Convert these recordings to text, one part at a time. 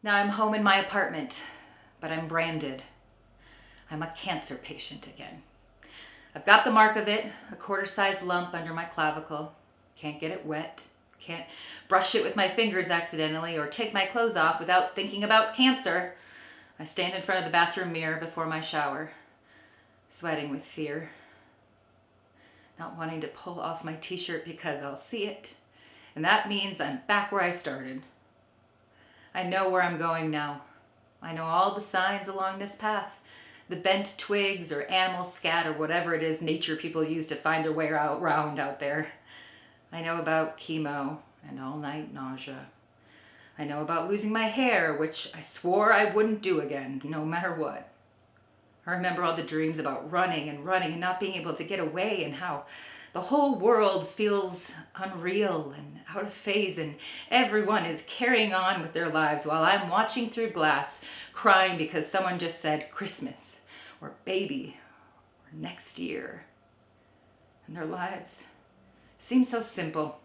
Now I'm home in my apartment, but I'm branded. I'm a cancer patient again. I've got the mark of it, a quarter-sized lump under my clavicle. Can't get it wet. Can't brush it with my fingers accidentally or take my clothes off without thinking about cancer. I stand in front of the bathroom mirror before my shower, sweating with fear. Not wanting to pull off my t-shirt because I'll see it. And that means I'm back where I started. I know where I'm going now. I know all the signs along this path. The bent twigs or animal scat or whatever it is nature people use to find their way around out there. I know about chemo and all-night nausea. I know about losing my hair, which I swore I wouldn't do again, no matter what. I remember all the dreams about running and not being able to get away, and how the whole world feels unreal and out of phase, and everyone is carrying on with their lives while I'm watching through glass, crying because someone just said Christmas or baby or next year. And their lives seem so simple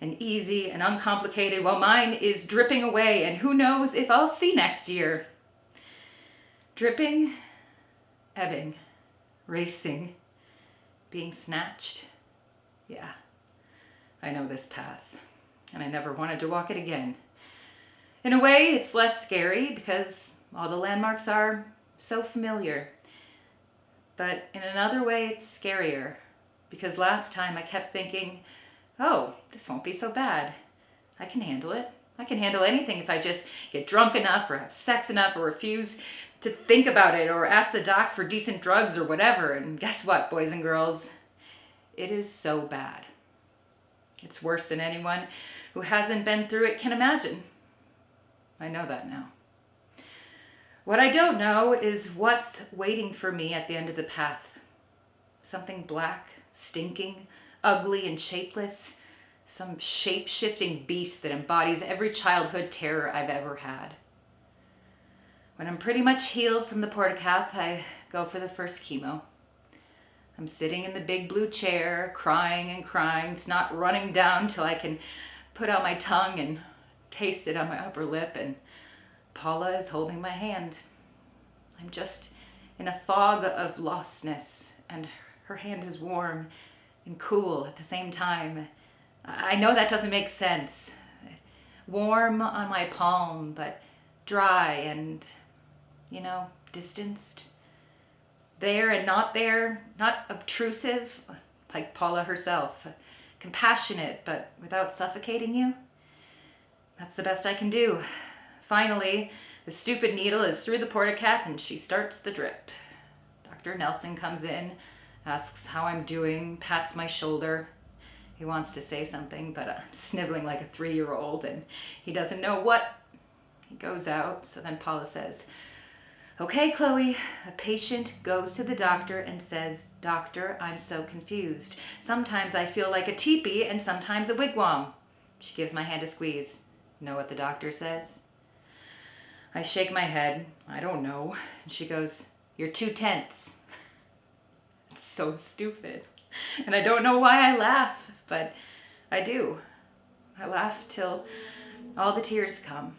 and easy and uncomplicated, while mine is dripping away, and who knows if I'll see next year. Dripping, ebbing, racing, being snatched. Yeah, I know this path, and I never wanted to walk it again. In a way, it's less scary because all the landmarks are so familiar. But in another way, it's scarier because last time I kept thinking, oh, this won't be so bad. I can handle it. I can handle anything if I just get drunk enough or have sex enough or refuse to think about it or ask the doc for decent drugs or whatever. And guess what, boys and girls? It is so bad. It's worse than anyone who hasn't been through it can imagine. I know that now. What I don't know is what's waiting for me at the end of the path. Something black, stinking, ugly and shapeless. Some shape-shifting beast that embodies every childhood terror I've ever had. When I'm pretty much healed from the portacath, I go for the first chemo. I'm sitting in the big blue chair, crying and crying. It's not running down till I can put out my tongue and taste it on my upper lip, and Paula is holding my hand. I'm just in a fog of lostness, and her hand is warm and cool at the same time. I know that doesn't make sense. Warm on my palm, but dry and, distanced. There and not there, not obtrusive, like Paula herself. Compassionate, but without suffocating you. That's the best I can do. Finally, the stupid needle is through the portacath and she starts the drip. Dr. Nelson comes in, asks how I'm doing, pats my shoulder. He wants to say something, but I'm sniveling like a 3-year-old and he doesn't know what. He goes out, so then Paula says, "Okay, Chloe." A patient goes to the doctor and says, "Doctor, I'm so confused. Sometimes I feel like a teepee and sometimes a wigwam." She gives my hand a squeeze. Know what the doctor says? I shake my head. I don't know. And she goes, "You're too tense." It's so stupid. And I don't know why I laugh, but I do. I laugh till all the tears come.